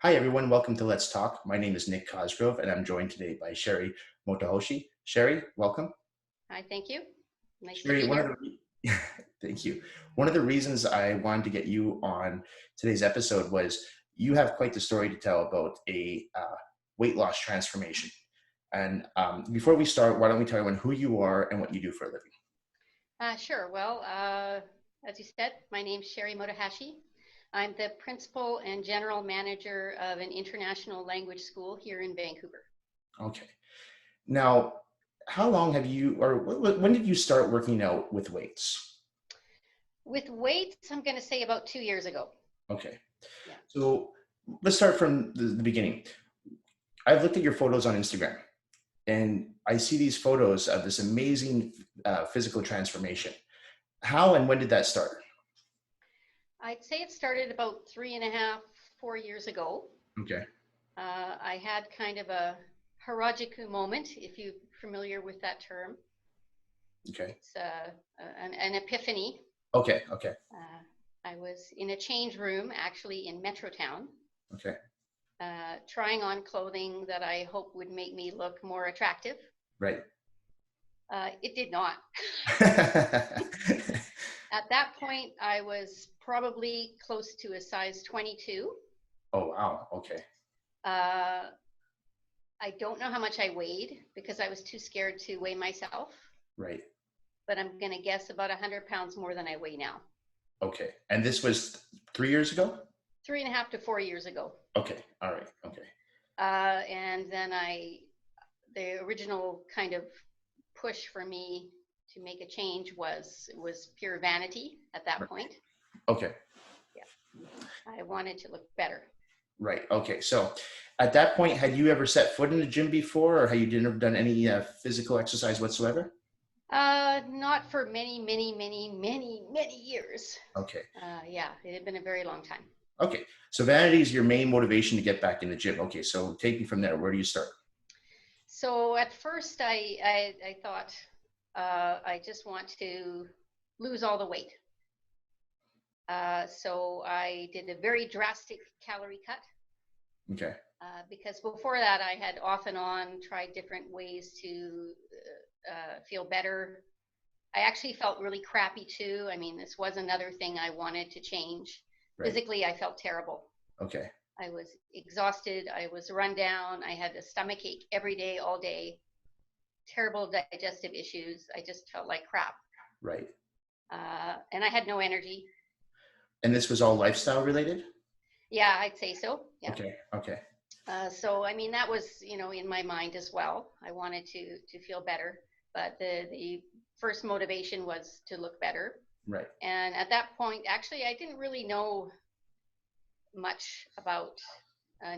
Hi, everyone. Welcome to Let's Talk. My name is Nick Cosgrove, and I'm joined today by Sherri Motohashi. Sherri, welcome. Hi, thank you. Nice to Sherri, be one of here. the thank you. One of the reasons I wanted to get you on today's episode was you have quite the story to tell about a weight loss transformation. And before we start, why don't we tell everyone who you are and what you do for a living? Sure. Well, as you said, my name's Sherri Motohashi. I'm the principal and general manager of an international language school here in Vancouver. Okay. Now, how long have you, or when did you start working out with weights? With weights, I'm going to say about 2 years ago. Okay. Yeah. So let's start from the beginning. I've looked at your photos on Instagram and I see these photos of this amazing physical transformation. How and when did that start? I'd say it started about 3.5, 4 years ago. Okay. I had kind of a Harajuku moment, if you're familiar with that term. Okay. It's an epiphany. Okay. Okay. I was in a change room, actually in Metrotown, Okay. trying on clothing that I hope would make me look more attractive. Right. It did not. At that point, I was probably close to a size 22. Oh, wow. Okay. Uh, I don't know how much I weighed because I was too scared to weigh myself, Right. but I'm going to guess about 100 pounds more than I weigh now. Okay. And this was 3 years ago? 3.5 to 4 years ago. Okay. All right. Okay. And then the original kind of push for me to make a change was pure vanity at that point. Okay. Yeah. I wanted to look better. Right. Okay. So at that point, had you ever set foot in the gym before, or had you never done any physical exercise whatsoever? Not for many, many, many, many, many years. Okay. Yeah, it had been a very long time. Okay. So vanity is your main motivation to get back in the gym. Okay. So take me from there. Where do you start? So at first I thought I just want to lose all the weight. So I did a very drastic calorie cut. Okay. Because before that I had off and on tried different ways to feel better. I actually felt really crappy too. I mean, this was another thing I wanted to change. Right. Physically, I felt terrible. Okay. I was exhausted. I was run down. I had a stomach ache every day, all day. Terrible digestive issues. I just felt like crap. Right. And I had no energy. And this was all lifestyle related? Yeah, I'd say so. Yeah. Okay. Okay. So, I mean, that was, in my mind as well. I wanted to feel better, but the first motivation was to look better. Right. And at that point, actually, I didn't really know much about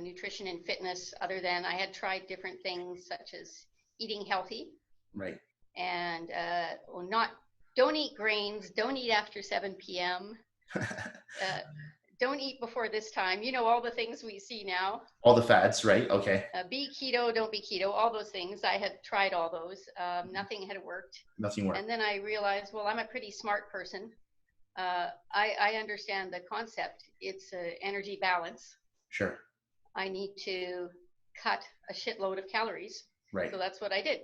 nutrition and fitness other than I had tried different things such as eating healthy. Right. And don't eat grains, don't eat after 7 p.m. Don't eat before this time. All the things we see now. All the fads, right? Okay. Be keto, don't be keto, all those things. I had tried all those. Nothing had worked. Nothing worked. And then I realized, well, I'm a pretty smart person. I understand the concept. It's energy balance. Sure. I need to cut a shitload of calories. Right. So that's what I did.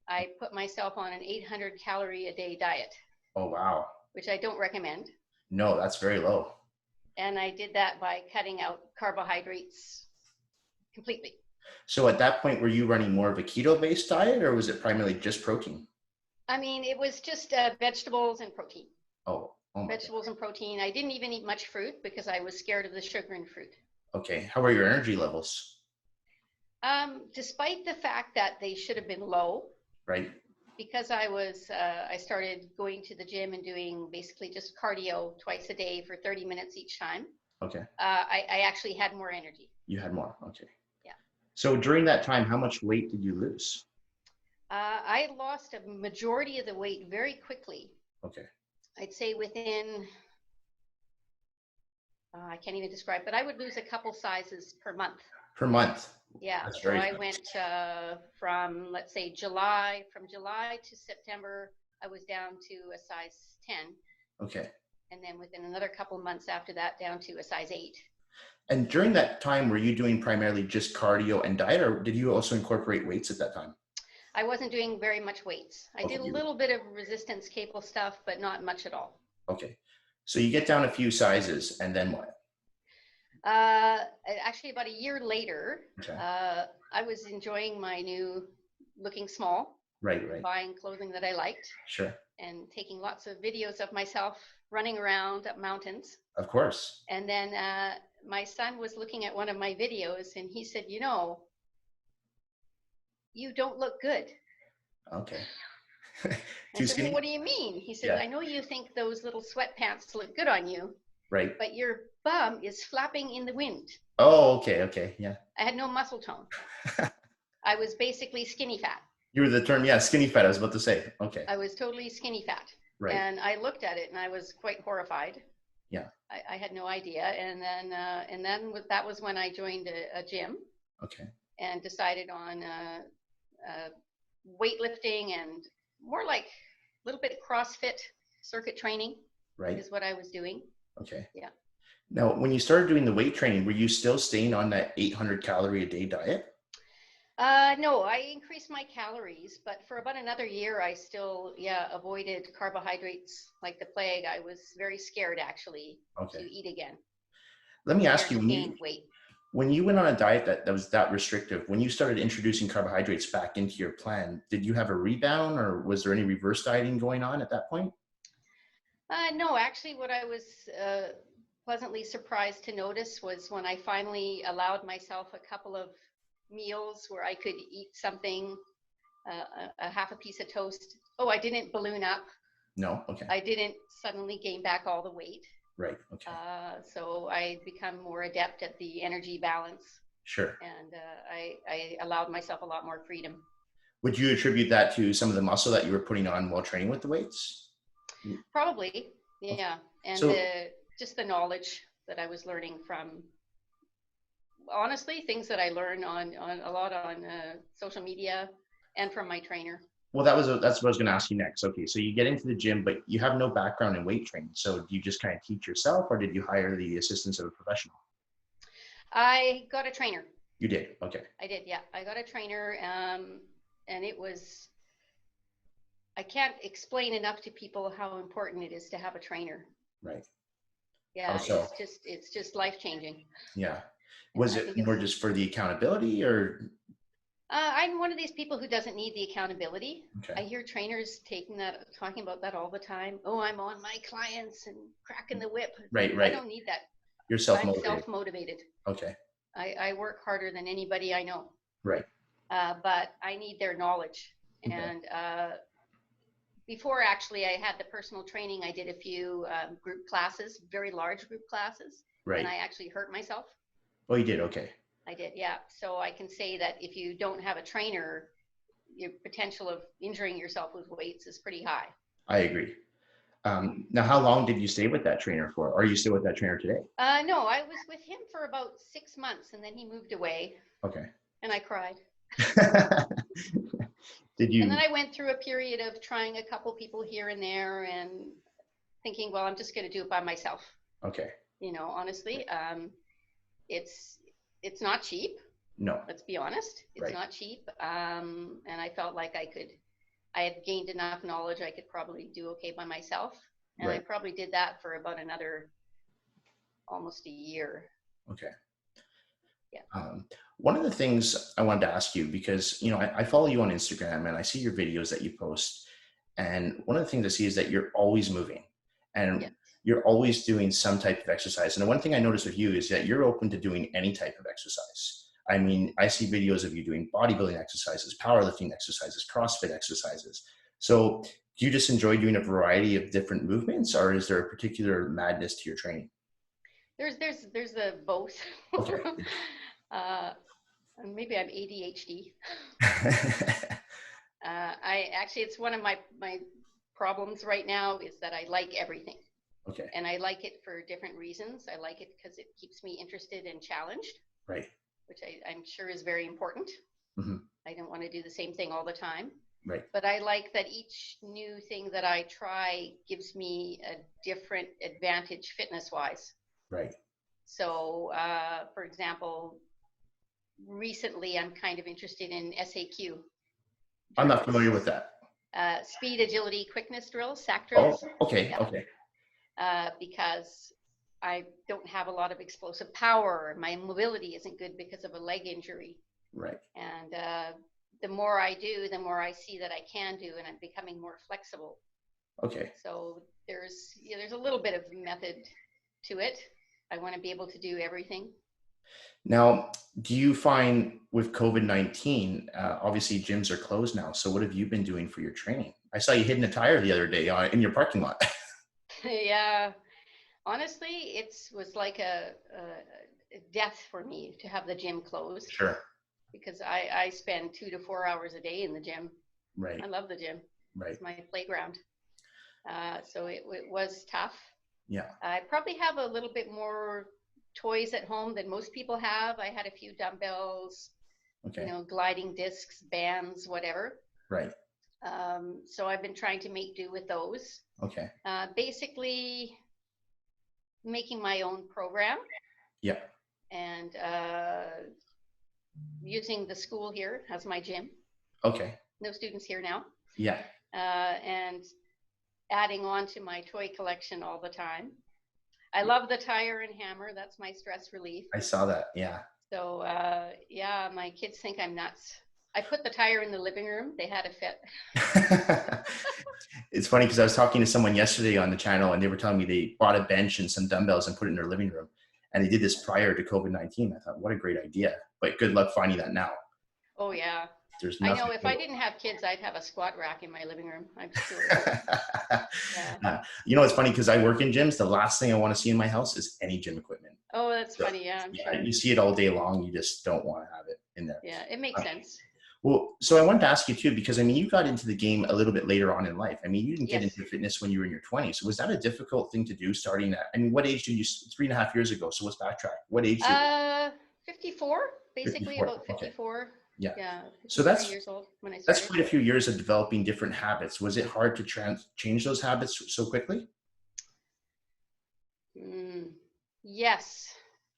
I put myself on an 800 calorie a day diet. Oh, wow. Which I don't recommend. No, that's very low. And I did that by cutting out carbohydrates completely. So at that point, were you running more of a keto-based diet, or was it primarily just protein? I mean, it was just vegetables and protein. Oh vegetables and protein. I didn't even eat much fruit because I was scared of the sugar in fruit. Okay. How are your energy levels? Despite the fact that they should have been low. Right. Because I started going to the gym and doing basically just cardio twice a day for 30 minutes each time. Okay. I actually had more energy. You had more. Okay. Yeah. So during that time, how much weight did you lose? I lost a majority of the weight very quickly. Okay. I'd say within, I can't even describe, but I would lose a couple sizes per month. Per month? Yeah, so I went from, let's say, from July to September, I was down to a size 10. Okay. And then within another couple of months after that, down to a size 8. And during that time, were you doing primarily just cardio and diet, or did you also incorporate weights at that time? I wasn't doing very much weights. I Okay, did a little bit of resistance cable stuff, but not much at all. okay. So you get down a few sizes, and then what? Uh, Actually, about a year later, Okay. I was enjoying my new looking small, Right, right. buying clothing that I liked, Sure. and taking lots of videos of myself running around up mountains. Of course. And then my son was looking at one of my videos and he said, you don't look good. Okay. I Too said, well, skinny? what do you mean? He said, Yeah. I know you think those little sweatpants look good on you, Right. but your bum is flapping in the wind. Oh, okay, okay, yeah. I had no muscle tone. I was basically skinny fat. You were the term, yeah, skinny fat. I was about to say. Okay. I was totally skinny fat. Right. And I looked at it and I was quite horrified. Yeah. I had no idea. And then that was when I joined a gym. Okay. And decided on weightlifting and more like a little bit of CrossFit circuit training. Right. Is what I was doing. Okay. Yeah. Now, when you started doing the weight training, were you still staying on that 800 calorie a day diet? No, I increased my calories, but for about another year, I still, avoided carbohydrates like the plague. I was very scared actually to eat again. Let me ask you, to gain weight. When you went on a diet that was that restrictive, when you started introducing carbohydrates back into your plan, did you have a rebound or was there any reverse dieting going on at that point? No, actually, what I was pleasantly surprised to notice was when I finally allowed myself a couple of meals where I could eat something, a half a piece of toast. Oh, I didn't balloon up. No, okay. I didn't suddenly gain back all the weight. Right, okay. So I become more adept at the energy balance. Sure. And I allowed myself a lot more freedom. Would you attribute that to some of the muscle that you were putting on while training with the weights? Probably, yeah. And so, just the knowledge that I was learning from, honestly, things that I learned on a lot on social media and from my trainer. Well, that's what I was going to ask you next. Okay, so you get into the gym, but you have no background in weight training. So do you just kind of teach yourself, or did you hire the assistance of a professional? I got a trainer. You did? Okay. I did, yeah. I got a trainer, and it was, I can't explain enough to people how important it is to have a trainer. Right. Yeah, it's just life-changing. Yeah. Was it more just for the accountability, or? I'm one of these people who doesn't need the accountability. Okay. I hear trainers talking about that all the time. Oh, I'm on my clients and cracking the whip. Right. I don't need that. You're self-motivated. I'm self-motivated. Okay. I work harder than anybody I know. Right. But I need their knowledge. Okay. And before actually I had the personal training, I did a few group classes, very large group classes. Right. And I actually hurt myself. Oh, you did? Okay. I did, yeah. So I can say that if you don't have a trainer, your potential of injuring yourself with weights is pretty high. I agree. Now, how long did you stay with that trainer for? Are you still with that trainer today? No, I was with him for about 6 months and then he moved away. Okay. And I cried. Did you? And then I went through a period of trying a couple people here and there and thinking, well, I'm just going to do it by myself. Okay. Honestly, it's not cheap. No. Let's be honest. It's not cheap. And I felt like I had gained enough knowledge. I could probably do okay by myself. And I probably did that for about another almost a year. Okay. Yeah. One of the things I wanted to ask you, because, I follow you on Instagram and I see your videos that you post. And one of the things I see is that you're always moving and you're always doing some type of exercise. And the one thing I noticed with you is that you're open to doing any type of exercise. I mean, I see videos of you doing bodybuilding exercises, powerlifting exercises, CrossFit exercises. So do you just enjoy doing a variety of different movements, or is there a particular madness to your training? There's the both. Okay. Maybe I'm ADHD. It's one of my problems right now is that I like everything. Okay. And I like it for different reasons. I like it because it keeps me interested and challenged. Right. Which I'm sure is very important. Mm-hmm. I don't want to do the same thing all the time. Right. But I like that each new thing that I try gives me a different advantage fitness-wise. Right. So, for example, recently I'm kind of interested in SAQ I'm not drills, familiar with that. speed, agility, quickness drills, SAC Oh, drills. okay, Yeah. okay. Because I don't have a lot of explosive power. My mobility isn't good because of a leg injury. Right. And the more I do, the more I see that I can do, and I'm becoming more flexible. Okay. So there's a little bit of method to it. I want to be able to do everything. Now, do you find with COVID-19, obviously gyms are closed now. So what have you been doing for your training? I saw you hitting a tire the other day in your parking lot. Yeah, honestly, it was like a death for me to have the gym closed. Sure. Because I spend 2 to 4 hours a day in the gym. Right. I love the gym. Right. It's my playground. So it was tough. Yeah. I probably have a little bit more toys at home than most people have. I had a few dumbbells, Okay. gliding discs, bands, whatever. Right. So I've been trying to make do with those. Okay. Basically making my own program. Yeah. And using the school here as my gym. Okay. No students here now. Yeah. And adding on to my toy collection all the time. I love the tire and hammer. That's my stress relief. I saw that. Yeah. So yeah, my kids think I'm nuts. I put the tire in the living room. They had a fit. It's funny because I was talking to someone yesterday on the channel and they were telling me they bought a bench and some dumbbells and put it in their living room. And they did this prior to COVID-19. I thought, what a great idea. But good luck finding that now. Oh, yeah. There's I know if I didn't have kids, I'd have a squat rack in my living room. I'm sure. Yeah. It's funny because I work in gyms. The last thing I want to see in my house is any gym equipment. Oh, that's funny. Yeah, I'm sure. You see it all day long. You just don't want to have it in there. Yeah, it makes sense. Well, so I wanted to ask you too, because you got into the game a little bit later on in life. You didn't get into fitness when you were in your 20s. So was that a difficult thing to do starting at, what age did you, 3.5 years ago? So let's backtrack. What age did you? 54, basically 54. about 54. Okay. Yeah. Yeah. So that's years old when I started. That's quite a few years of developing different habits. Was it hard to change those habits so quickly? Yes.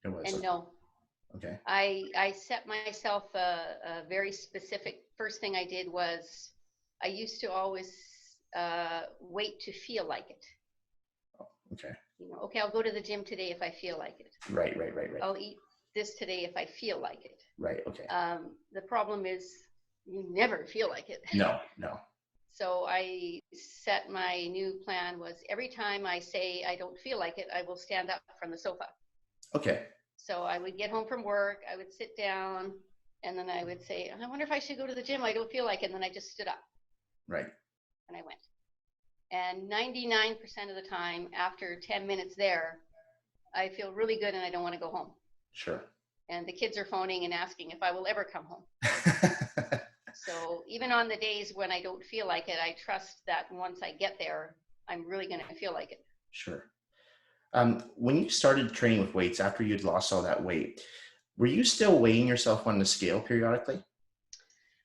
It was. And no. Okay. I set myself a very specific, first thing I did was I used to always wait to feel like it. Oh, okay. Okay, I'll go to the gym today if I feel like it. Right. I'll eat this today if I feel like it. Right, okay. The problem is you never feel like it. No. So I set my new plan was every time I say I don't feel like it, I will stand up from the sofa. Okay. So I would get home from work, I would sit down, and then I would say, I wonder if I should go to the gym. I don't feel like it. And then I just stood up. Right. And I went. And 99% of the time, after 10 minutes there, I feel really good and I don't want to go home. Sure. And the kids are phoning and asking if I will ever come home. So even on the days when I don't feel like it, I trust that once I get there, I'm really going to feel like it. Sure. When you started training with weights after you'd lost all that weight, were you still weighing yourself on the scale periodically?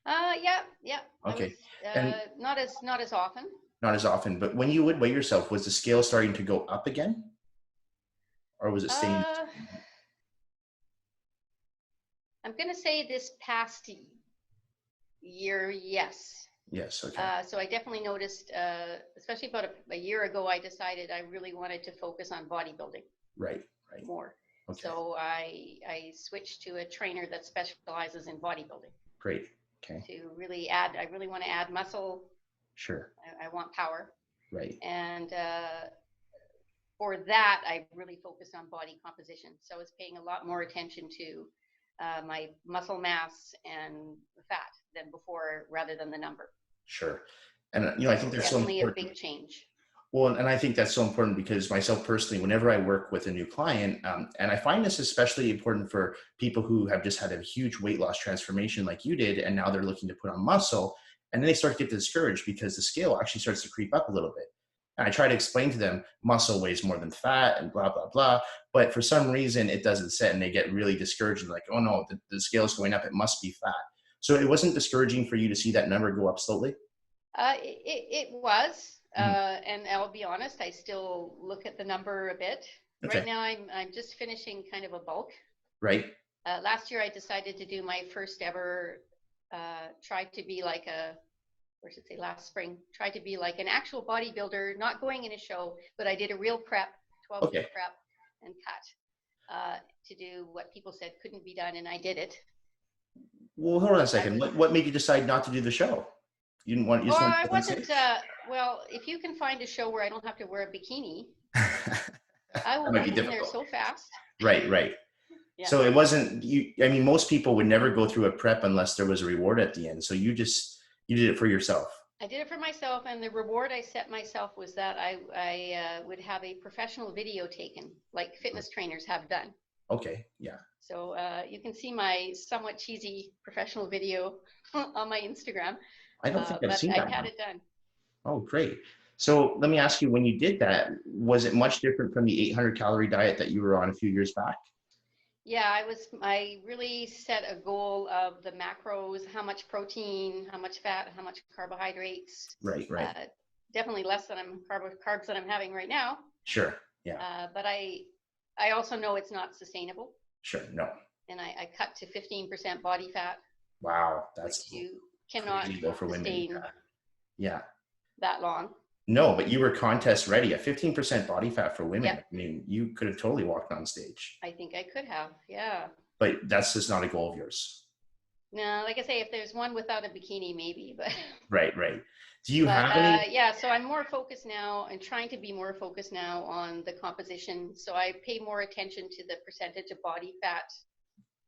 Yeah. Okay. And not as often. Not as often, but when you would weigh yourself, was the scale starting to go up again? Or was it staying? I'm going to say this past year, yes. Yes, okay. So I definitely noticed, especially about a year ago, I decided I really wanted to focus on bodybuilding. Right. More. Okay. So I switched to a trainer that specializes in bodybuilding. Great. Okay. To really add, I really want to add muscle. Sure. I want power. Right. And for that, I really focused on body composition. So I was paying a lot more attention to my muscle mass and fat than before, rather than the number. Sure. And I think that's definitely so important. A big change. Well, and I think that's so important because myself personally, whenever I work with a new client, and I find this especially important for people who have just had a huge weight loss transformation like you did, and now they're looking to put on muscle, and then they start to get discouraged because the scale actually starts to creep up a little bit. And I try to explain to them muscle weighs more than fat and blah, blah, blah. But for some reason, it doesn't set and they get really discouraged and like, oh no, the scale's going up. It must be fat. So it wasn't discouraging for you to see that number go up slowly? It was. And I'll be honest, I still look at the number a bit. Right Okay. now, I'm just finishing kind of a bulk. Right. Last year, I decided to do my first ever. Tried to be like a, or should say, last spring. Tried to be like an actual bodybuilder, not going in a show, but I did a real prep, 12-week Okay. prep, and cut to do what people said couldn't be done, and I did it. Well, hold on a I second. was. What made you decide not to do the show? You Oh, just want I to get on wasn't. stage? Well, if you can find a show where I don't have to wear a bikini, I That will might be be in there difficult. so fast. Right, right. Yeah. So it wasn't you. I mean, most people would never go through a prep unless there was a reward at the end. So you did it for yourself. I did it for myself, and the reward I set myself was that I would have a professional video taken, like fitness trainers have done. Okay, yeah. So you can see my somewhat cheesy professional video on my Instagram, I don't think I've but seen I that had one. it done. Oh, great. So let me ask you, when you did that, was it much different from the 800-calorie diet that you were on a few years back? Yeah, I really set a goal of the macros, how much protein, how much fat, how much carbohydrates. Right, right. Definitely less than carbs that I'm having right now. Sure. Yeah. But I also know it's not sustainable. Sure. No. And I cut to 15% body fat. Wow, that's which you cannot crazy low for women. sustain Yeah. that long. No, but you were contest ready at 15% body fat for women. Yep. I mean, you could have totally walked on stage. I think I could have, yeah. But that's just not a goal of yours. No, like I say, if there's one without a bikini, maybe, but. Right, right. Do you have any? Yeah, so I'm more focused now and trying to be more focused now on the composition. So I pay more attention to the percentage of body fat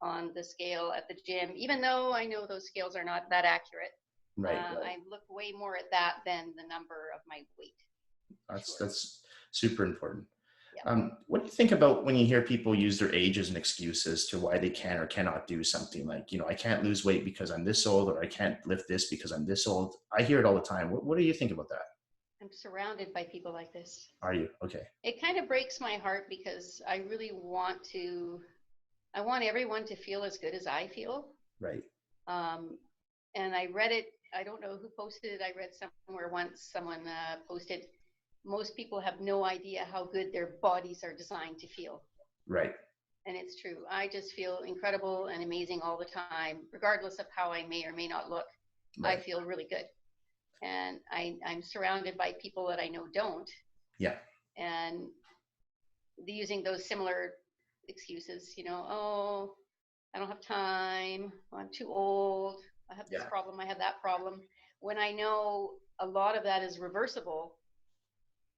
on the scale at the gym, even though I know those scales are not that accurate. Right, right. I look way more at that than the number of my weight. That's super important. Yeah. What do you think about when you hear people use their age as an excuse as to why they can or cannot do something? Like, I can't lose weight because I'm this old, or I can't lift this because I'm this old. I hear it all the time. What do you think about that? I'm surrounded by people like this. Are you? Okay. It kind of breaks my heart because I really want everyone to feel as good as I feel. Right. And I read it. I don't know who posted it. I read somewhere once someone posted, most people have no idea how good their bodies are designed to feel. Right. And it's true. I just feel incredible and amazing all the time, regardless of how I may or may not look. Right. I feel really good. And I'm surrounded by people that I know don't. Yeah. And using those similar excuses, oh, I don't have time, I'm too old, I have this problem, I have that problem. When I know a lot of that is reversible,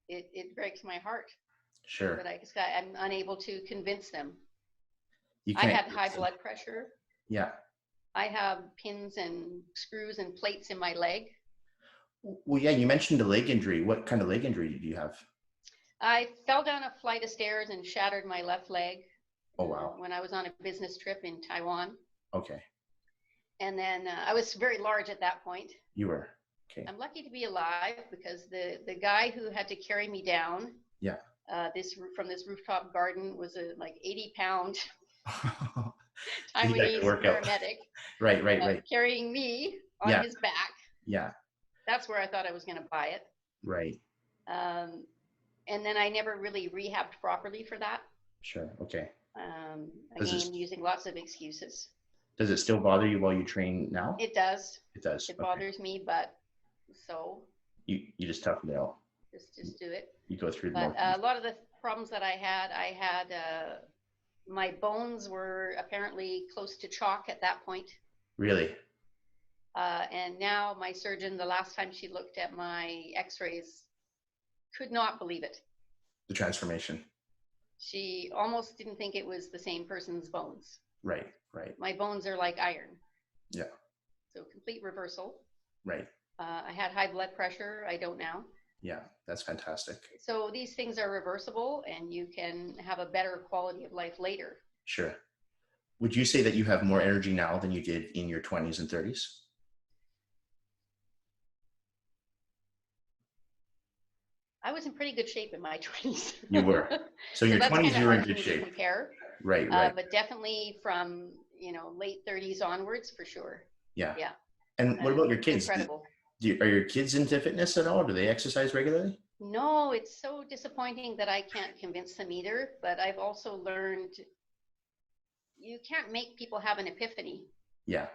it breaks my heart. Sure. But I'm unable to convince them. You can't. I had high blood pressure. Yeah. I have pins and screws and plates in my leg. Well, yeah, you mentioned a leg injury. What kind of leg injury did you have? I fell down a flight of stairs and shattered my left leg. Oh, wow. When I was on a business trip in Taiwan. Okay. And then I was very large at that point. You were. Okay. I'm lucky to be alive because the guy who had to carry me down. Yeah. From this rooftop garden was a like 80-pound Taiwanese paramedic. Right. Carrying me on his back. Yeah. That's where I thought I was going to buy it. Right. And then I never really rehabbed properly for that. Sure. Okay. Again, using lots of excuses. Does it still bother you while you train now? It does. It does. It bothers me, but so. You just tough it out. Just do it. You go through the motions. A lot of the problems that I had my bones were apparently close to chalk at that point. Really? And now my surgeon, the last time she looked at my x-rays, could not believe it. The transformation. She almost didn't think it was the same person's bones. Right. My bones are like iron. Yeah. So complete reversal. Right. I had high blood pressure. I don't now. Yeah, that's fantastic. So these things are reversible and you can have a better quality of life later. Sure. Would you say that you have more energy now than you did in your 20s and 30s? I was in pretty good shape in my 20s. You were. So in your 20s, you were in good shape. Compare. Right. But definitely from, late 30s onwards for sure. Yeah. And what about your kids? Incredible. Are your kids into fitness at all? Do they exercise regularly? No, it's so disappointing that I can't convince them either. But I've also learned you can't make people have an epiphany. Yeah.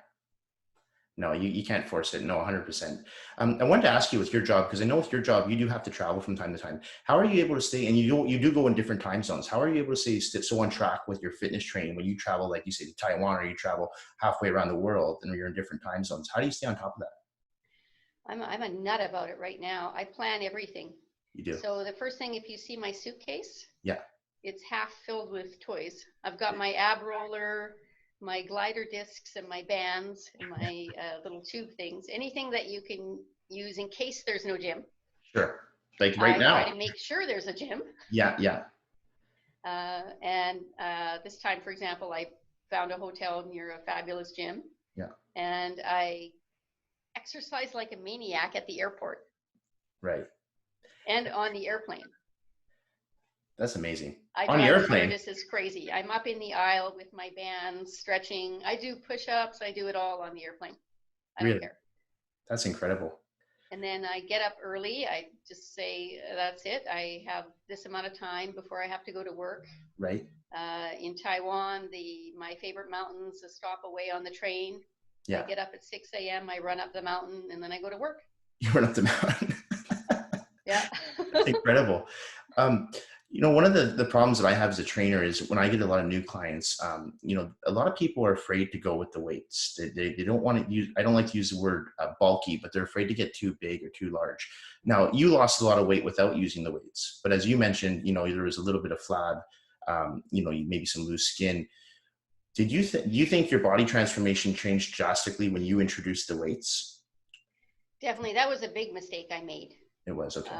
No, you can't force it. No, 100%. I wanted to ask you with your job, because I know with your job, you do have to travel from time to time. How are you able to stay, and you do go in different time zones. How are you able to stay so on track with your fitness training when you travel, like you say, to Taiwan, or you travel halfway around the world and you're in different time zones? How do you stay on top of that? I'm a nut about it right now. I plan everything. You do. So the first thing, if you see my suitcase, Yeah. it's half filled with toys. I've got my ab roller, my glider discs, and my bands, and my little tube things. Anything that you can use in case there's no gym. Sure. Like right I try now. to make sure there's a gym. Yeah. Yeah. And this time, for example, I found a hotel near a fabulous gym. Yeah. And I exercised like a maniac at the airport. Right. And on the airplane. That's amazing. I On the drive airplane. This is crazy. I'm up in the aisle with my bands, stretching. I do push-ups. I do it all on the airplane. I don't care. That's incredible. And then I get up early. I just say, that's it. I have this amount of time before I have to go to work. Right. In Taiwan, my favorite mountain's a stop away on the train. Yeah. I get up at 6 a.m. I run up the mountain, and then I go to work. You run up the mountain. Yeah. That's incredible. One of the problems that I have as a trainer is when I get a lot of new clients, a lot of people are afraid to go with the weights. They don't want to use, I don't like to use the word bulky, but they're afraid to get too big or too large. Now, you lost a lot of weight without using the weights, but as you mentioned, there was a little bit of flab, maybe some loose skin. Do you think your body transformation changed drastically when you introduced the weights? Definitely. That was a big mistake I made. It was, okay.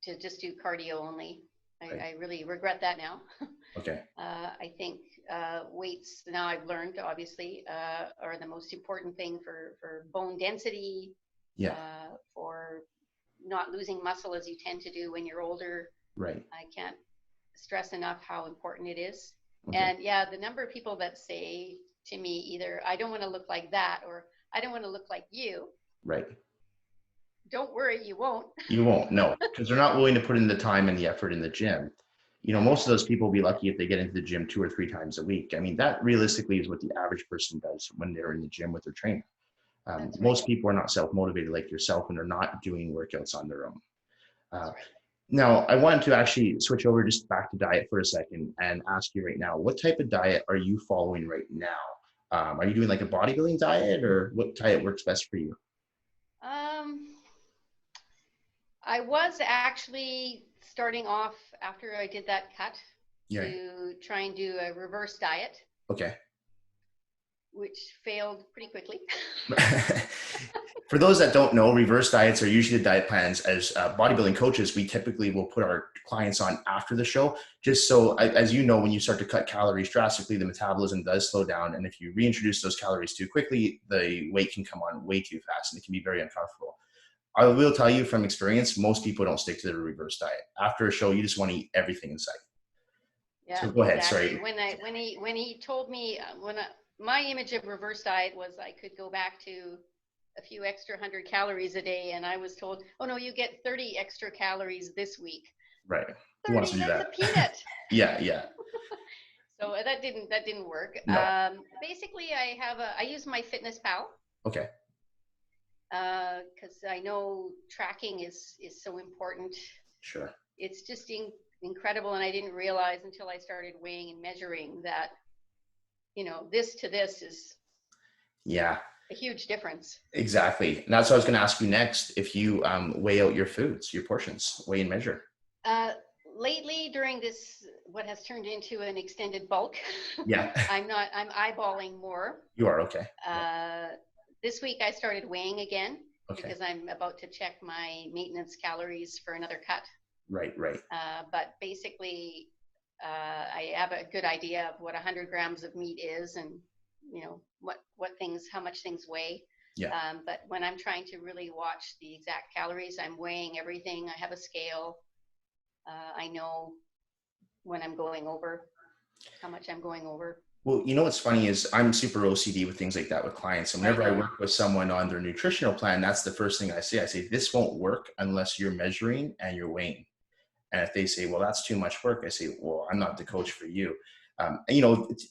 To just do cardio only. Right. I really regret that now. Okay. I think weights, now I've learned, obviously, are the most important thing for bone density, yeah. For not losing muscle as you tend to do when you're older. Right. I can't stress enough how important it is. Okay. And yeah, the number of people that say to me either, I don't want to look like that, or I don't want to look like you. Right. Don't worry, you won't. You won't, no, because they're not willing to put in the time and the effort in the gym. Most of those people will be lucky if they get into the gym 2 or 3 times a week. I mean, that realistically is what the average person does when they're in the gym with their trainer. Right. Most people are not self-motivated like yourself, and they're not doing workouts on their own. Right. Now, I wanted to actually switch over just back to diet for a second and ask you right now, what type of diet are you following right now? Are you doing like a bodybuilding diet, or what diet works best for you? I was actually starting off after I did that cut to try and do a reverse diet. Okay. Which failed pretty quickly. For those that don't know, reverse diets are usually the diet plans as bodybuilding coaches we typically will put our clients on after the show, just so, as you know, when you start to cut calories drastically, the metabolism does slow down. And if you reintroduce those calories too quickly, the weight can come on way too fast, and it can be very uncomfortable. I will tell you from experience, most people don't stick to the reverse diet. After a show, you just want to eat everything in sight. Yeah, so go ahead. Exactly. Sorry. When he told me, my image of reverse diet was I could go back to a few extra 100 calories a day, and I was told, oh no, you get 30 extra calories this week. Right. 30, who wants to do that? That's a peanut. Yeah. So that didn't work. No. Basically, I use my Fitness Pal. Okay. Because I know tracking is so important. Sure. It's just incredible, and I didn't realize until I started weighing and measuring that, this to this is a huge difference. Exactly. And that's what I was going to ask you next. If you weigh out your foods, your portions, weigh and measure. Lately, during this, what has turned into an extended bulk, yeah, I'm eyeballing more. You are, okay. This week I started weighing again because I'm about to check my maintenance calories for another cut. Right. But basically, I have a good idea of what 100 grams of meat is, and how much things weigh. Yeah. But when I'm trying to really watch the exact calories, I'm weighing everything. I have a scale. I know when I'm going over, how much I'm going over. Well, you know what's funny is I'm super OCD with things like that with clients. And I whenever I know. work with someone on their nutritional plan, that's the first thing I say. I say, this won't work unless you're measuring and you're weighing. And if they say, well, that's too much work, I say, well, I'm not the coach for you. And,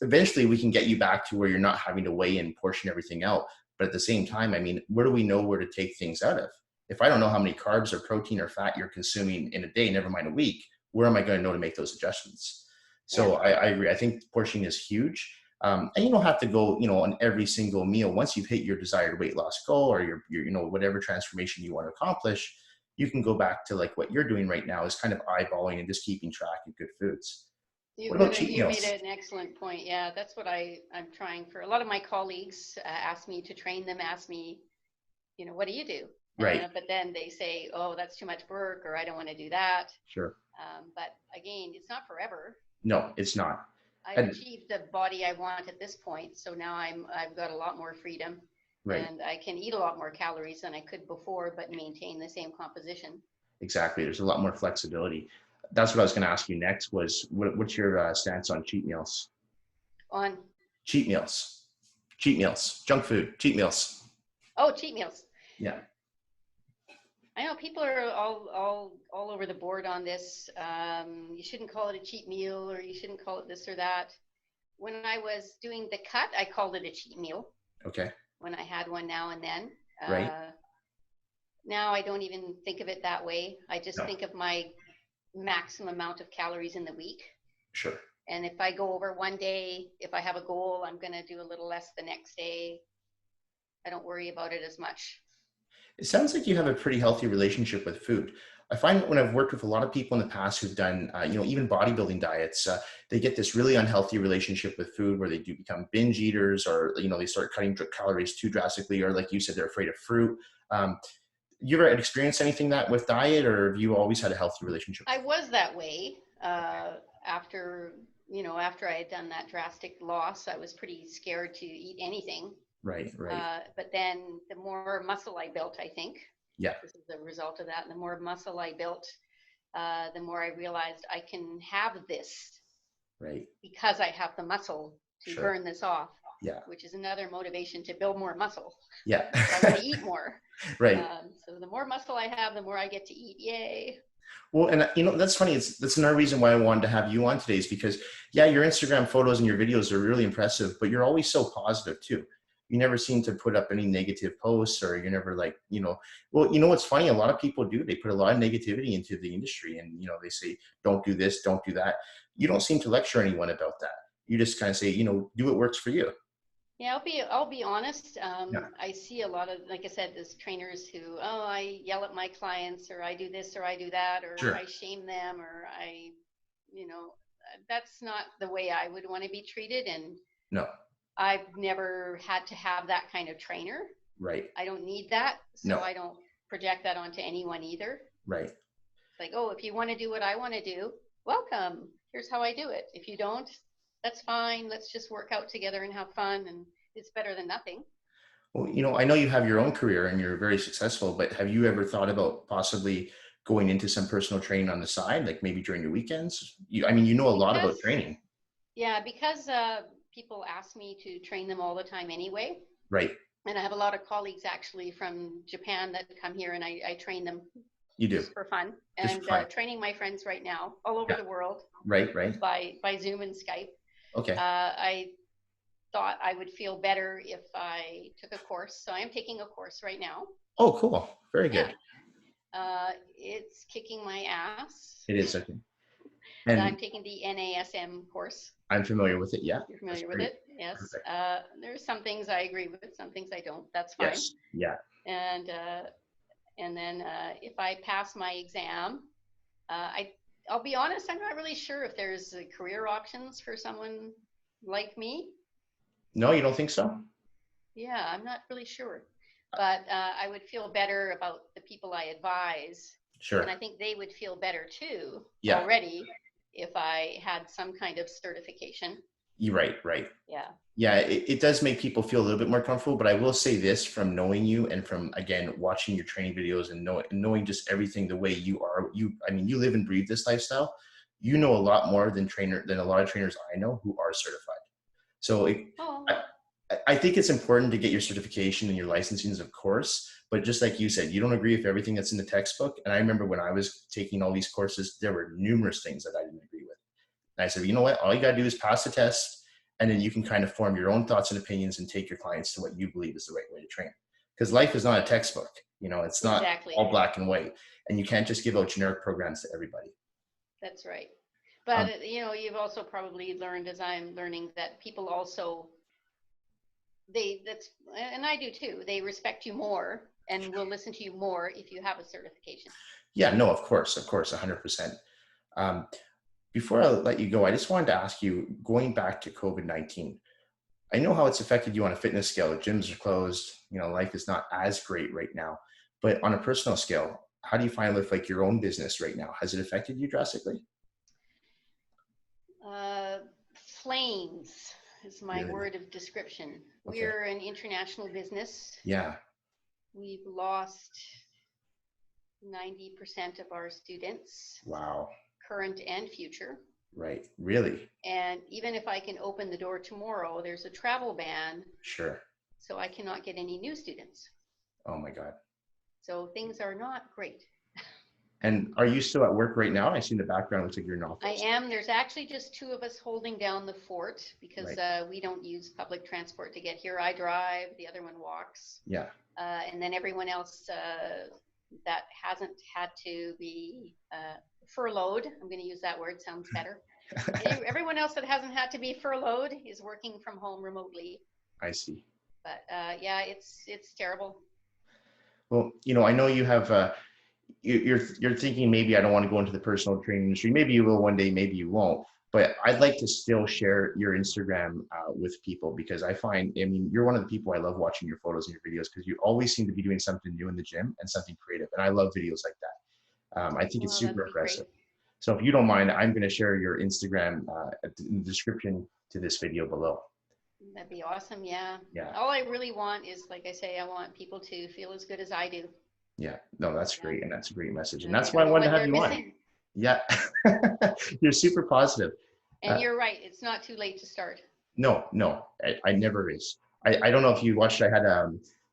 eventually we can get you back to where you're not having to weigh and portion everything out. But at the same time, I mean, where do we know where to take things out of? If I don't know how many carbs or protein or fat you're consuming in a day, never mind a week, where am I going to know to make those adjustments? Yeah. So I agree. I think portioning is huge. And you don't have to go, on every single meal. Once you've hit your desired weight loss goal or your whatever transformation you want to accomplish, you can go back to like what you're doing right now is kind of eyeballing and just keeping track of good foods. What about cheat You made meals? an excellent point. Yeah, that's what I'm trying for. A lot of my colleagues ask me to train them, ask me, what do you do? Right. But then they say, oh, that's too much work, or I don't want to do that. Sure. But again, it's not forever. No, it's not. I've And achieved the body I want at this point, so now I've got a lot more freedom, right. and I can eat a lot more calories than I could before, but maintain the same composition. Exactly. There's a lot more flexibility. That's what I was going to ask you next was what's your stance on cheat meals? On Cheat meals. Cheat meals. Junk food. Cheat meals. cheat meals. Yeah. I know people are all over the board on this. You shouldn't call it a cheat meal, or you shouldn't call it this or that. When I was doing the cut, I called it a cheat meal. Okay. When I had one now and then. Right. Now I don't even think of it that way. I just No. think of my maximum amount of calories in the week. Sure. And if I go over one day, if I have a goal, I'm going to do a little less the next day. I don't worry about it as much. It sounds like you have a pretty healthy relationship with food. I find when I've worked with a lot of people in the past who've done, even bodybuilding diets, they get this really unhealthy relationship with food where they do become binge eaters, or they start cutting calories too drastically, or like you said, they're afraid of fruit. You ever experienced anything that with diet, or have you always had a healthy relationship? I was that way after after I had done that drastic loss. I was pretty scared to eat anything. Right. But then the more muscle I built, I think, Yeah. this is the result of that. The more muscle I built, the more I realized I can have this Right. because I have the muscle to Sure. burn this off. Yeah. Which is another motivation to build more muscle. Yeah. I want to eat more. Right. So the more muscle I have, the more I get to eat. Yay. Well, and that's funny. That's another reason why I wanted to have you on today is because, yeah, your Instagram photos and your videos are really impressive, but you're always so positive too. You never seem to put up any negative posts, or you're never like, well, what's funny? A lot of people do. They put a lot of negativity into the industry, and, they say, don't do this, don't do that. You don't seem to lecture anyone about that. You just kind of say, do what works for you. Yeah, I'll be honest. Yeah. I see a lot of, like I said, those trainers who, I yell at my clients, or I do this, or I do that, or Sure. I shame them, or that's not the way I would want to be treated. And No. I've never had to have that kind of trainer. Right. I don't need that. So No. I don't project that onto anyone either. Right. It's like, oh, if you want to do what I want to do, welcome. Here's how I do it. If you don't, that's fine. Let's just work out together and have fun. And it's better than nothing. Well, I know you have your own career and you're very successful, but have you ever thought about possibly going into some personal training on the side, like maybe during your weekends? You know a lot about training. Yeah, because people ask me to train them all the time anyway. Right. And I have a lot of colleagues actually from Japan that come here, and I train them. You do. Just for fun. Just and for fun. Training my friends right now all over the world. Right. By Zoom and Skype. Okay. I thought I would feel better if I took a course. So I am taking a course right now. Oh, cool. Very good. It's kicking my ass. It is. Okay. And I'm taking the NASM course. I'm familiar with it. Yeah. You're familiar with it? Yes. There's some things I agree with, some things I don't. That's fine. Yes. Yeah. And then if I pass my exam, I'll be honest, I'm not really sure if there's career options for someone like me. No, you don't think so? Yeah, I'm not really sure. But I would feel better about the people I advise. Sure. And I think they would feel better too already if I had some kind of certification. You're right. Yeah. Yeah, it does make people feel a little bit more comfortable, but I will say this from knowing you and from, again, watching your training videos and knowing just everything the way you are, you live and breathe this lifestyle. You know a lot more than a lot of trainers I know who are certified. So Oh, I think it's important to get your certification and your licensings, of course, but just like you said, you don't agree with everything that's in the textbook. And I remember when I was taking all these courses, there were numerous things that I didn't agree with. And I said, you know what, all you got to do is pass the test, and then you can kind of form your own thoughts and opinions and take your clients to what you believe is the right way to train. Because life is not a textbook, it's not exactly. all black and white, and you can't just give out generic programs to everybody. That's right. Um, But you've also probably learned, as I'm learning, that people also and I do too. They respect you more and will listen to you more if you have a certification. yeah, no, of course, 100%. Um, Before I let you go, I just wanted to ask you, going back to COVID-19, I know how it's affected you on a fitness scale. Gyms are closed, life is not as great right now. But on a personal scale, how do you find with like your own business right now? Has it affected you drastically? Uh, Flames is my Really? word of description. Okay. We're an international business. Yeah. We've lost 90% of our students, Wow. current and future. Right. Really? And even if I can open the door tomorrow, there's a travel ban, Sure. so I cannot get any new students. Oh my God. So things are not great. And are you still at work right now? I see in the background, looks like you're in I office. am. There's actually just two of us holding down the fort because Right. we don't use public transport to get here. I drive, the other one walks. Yeah. And then everyone else that hasn't had to be furloughed, I'm going to use that word, sounds better. Everyone else that hasn't had to be furloughed is working from home remotely. I see. But yeah, it's terrible. Well, I know you have you're thinking maybe I don't want to go into the personal training industry. Maybe you will one day, maybe you won't. But I'd like to still share your Instagram with people, because I mean, you're one of the people I love watching your photos and your videos, because you always seem to be doing something new in the gym and something creative. And I love videos like that. I think it's Well, super that'd be impressive. great. So if you don't mind, I'm going to share your Instagram in the description to this video below. That'd be awesome. Yeah. Yeah. All I really want is, like I say, I want people to feel as good as I do. Yeah. No, that's Yeah. great. And that's a great message. And And I that's why don't I know wanted to what have they're you on. missing. Yeah. You're super positive. And you're right. It's not too late to start. No, no, I never is. I don't know if you watched, I had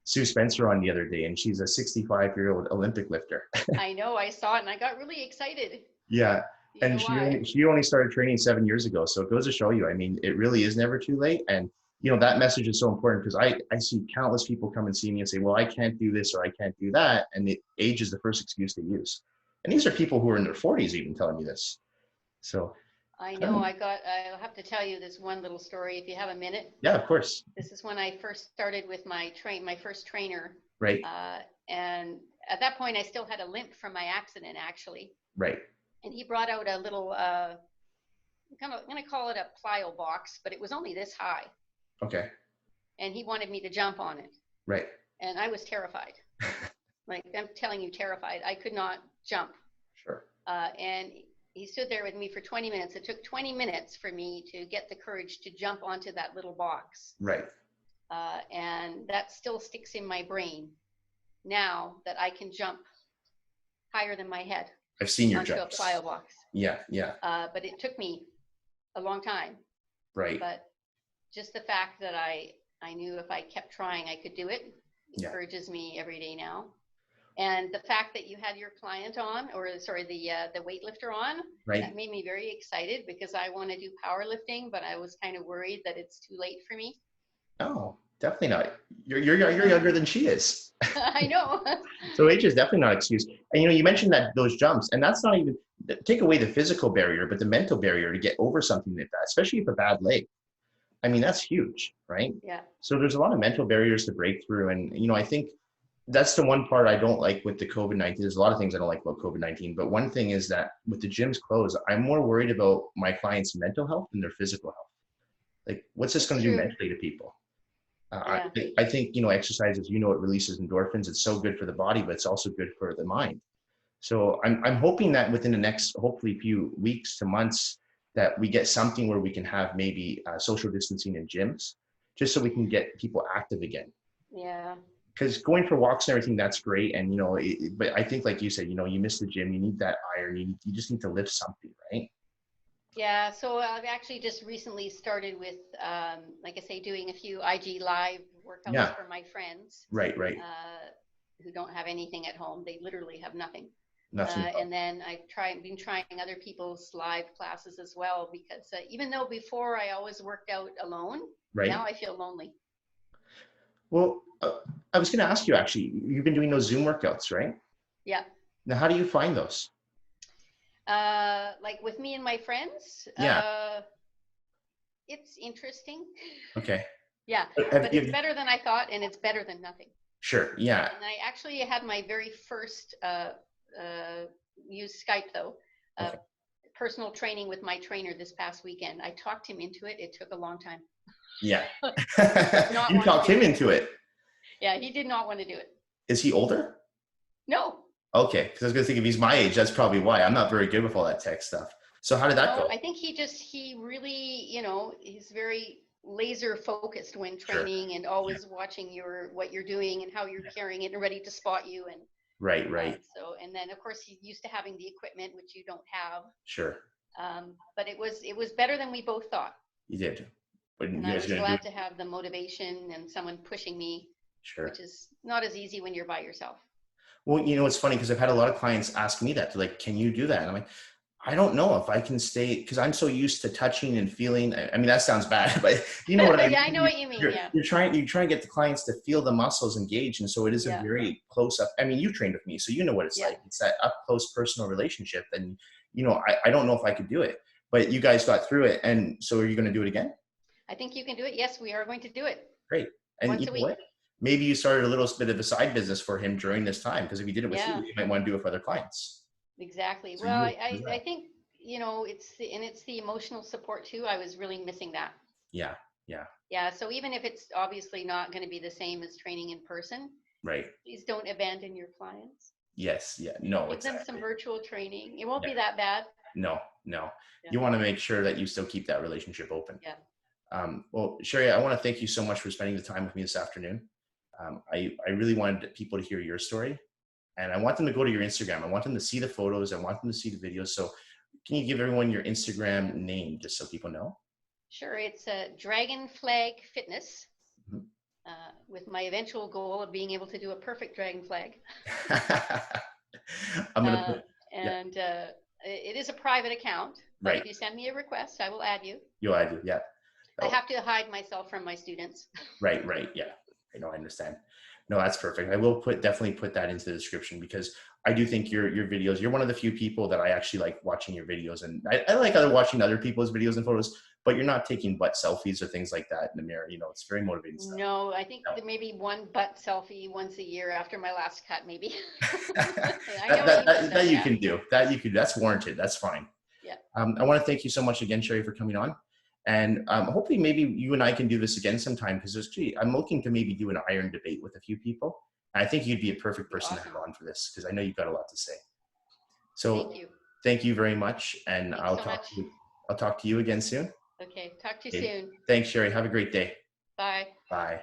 Sue Spencer on the other day, and she's a 65-year-old Olympic lifter. I know. I saw it and I got really excited. Yeah. You And know why? she only started training 7 years ago. So it goes to show you, I mean, it really is never too late. And, that message is so important, because I see countless people come and see me and say, well, I can't do this or I can't do that. And the age is the first excuse they use. And these are people who are in their 40s even telling me this. So, I know. I'll have to tell you this one little story if you have a minute. yeah, of course. This is when I first started with my first trainer. Right. And at that point, I still had a limp from my accident, actually. Right. And he brought out a little, I'm going to call it a plyo box, but it was only this high. Okay. And he wanted me to jump on it. Right. And I was terrified. Like, I'm telling you, terrified. I could not jump. Sure. And he stood there with me for 20 minutes. It took 20 minutes for me to get the courage to jump onto that little box. Right. And that still sticks in my brain now, that I can jump higher than my head. I've seen your onto jumps. a plyo box. Yeah, yeah. But it took me a long time. Right. But just the fact that I knew if I kept trying, I could do it, encourages me every day now. And the fact that you had your client on, or sorry, the weightlifter on, right, that made me very excited, because I want to do powerlifting, but I was kind of worried that it's too late for me. No, definitely not. You're younger than she is. I know. So age is definitely not an excuse. And you mentioned that those jumps, and that's not even, take away the physical barrier, but the mental barrier to get over something like that, especially if a bad leg. I mean, that's huge, right? Yeah. So there's a lot of mental barriers to break through. And, I think that's the one part I don't like with the COVID-19. There's a lot of things I don't like about COVID-19, but one thing is that with the gyms closed, I'm more worried about my clients' mental health than their physical health. Like, what's this going to do mentally to people? Yeah. I think, exercise, as it releases endorphins. It's so good for the body, but it's also good for the mind. So I'm hoping that within the next, hopefully, few weeks to months, that we get something where we can have maybe social distancing in gyms, just so we can get people active again. Yeah. Because going for walks and everything, that's great. And, but I think, like you said, you miss the gym, you need that iron, you just need to lift something, right? Yeah, so I've actually just recently started with, like I say, doing a few IG live workouts Yeah. for my friends Right. Right. uh, who don't have anything at home. They literally have nothing. Nothing. And then been trying other people's live classes as well because even though before I always worked out alone, now Right. I feel lonely. Well, I was going to ask you actually, you've been doing those Zoom workouts, right? Yeah. Now, how do you find those? Like with me and my friends, Yeah. it's interesting. Okay. Yeah, Have but it's you, better than I thought, and it's better than nothing. sure. Yeah. And I actually had my very first use Skype though, uh, Okay. personal training with my trainer this past weekend. I talked him into it. It took a long time. Yeah. He did not You want to talked do him it. into it. Yeah, he did not want to do it. Is he older? No. Okay. Because I was going to think if he's my age, that's probably why. I'm not very good with all that tech stuff. So how did that No, go? I think he really, he's very laser focused when Sure. training and Yeah. always watching what you're doing and how you're carrying it and ready to spot you. And Right. Right. and then of course he's used to having the equipment, which you don't have. Sure. But it was better than we both thought. You did. But And you I guys are was going to do glad it? to have the motivation and someone pushing me, Sure. which is not as easy when you're by yourself. Well, it's funny because I've had a lot of clients ask me that. They're like, can you do that? And I'm like, I don't know if I can stay, because I'm so used to touching and feeling. I mean, that sounds bad, but you know what I Yeah, I know mean? what you mean. Yeah. You're trying to get the clients to feel the muscles engaged. And so it is a Yeah. very close up. I mean, you trained with me, so you know what it's Yeah. like. It's that up close personal relationship. And, I don't know if I could do it, but you guys got through it. And so are you going to do it again? I think you can do it. Yes, we are going to do it. Great. And Once you a know week. what? Maybe you started a little bit of a side business for him during this time, because if he did it with Yeah. you might want to do it for other clients. Exactly. So Well, I think, it's the emotional support too. I was really missing that. Yeah. Yeah. Yeah. So even if it's obviously not going to be the same as training in person, Right. please don't abandon your clients. Yes. Yeah. No, Give them some exactly. virtual training. It won't Yeah. be that bad. No. Yeah. You want to make sure that you still keep that relationship open. Yeah. Well, Sherri, I want to thank you so much for spending the time with me this afternoon. I really wanted people to hear your story, and I want them to go to your Instagram. I want them to see the photos. I want them to see the videos. So can you give everyone your Instagram name just so people know? Sure. It's a Dragon Flag Fitness. Mhm. With my eventual goal of being able to do a perfect dragon flag. I'm going to put, and it is a private account, but right. if you send me a request, I will add you. You'll add you. Yeah. I have to hide myself from my students. Right. Yeah. I know. I understand. No, that's perfect. I will definitely put that into the description, because I do think your videos, you're one of the few people that I actually like watching your videos, and I like watching other people's videos and photos, but you're not taking butt selfies or things like that in the mirror. It's very motivating stuff. No, I think maybe one butt selfie once a year after my last cut, maybe. that you can do. That's warranted. That's fine. Yeah. I want to thank you so much again, Sherri, for coming on. And hopefully maybe you and I can do this again sometime, because I'm looking to maybe do an iron debate with a few people. And I think you'd be a perfect person to have on for this, because I know you've got a lot to say. So thank you very much. And I'll talk to you again soon. Okay. Talk to you soon. Thanks, Sherri. Have a great day. Bye. Bye.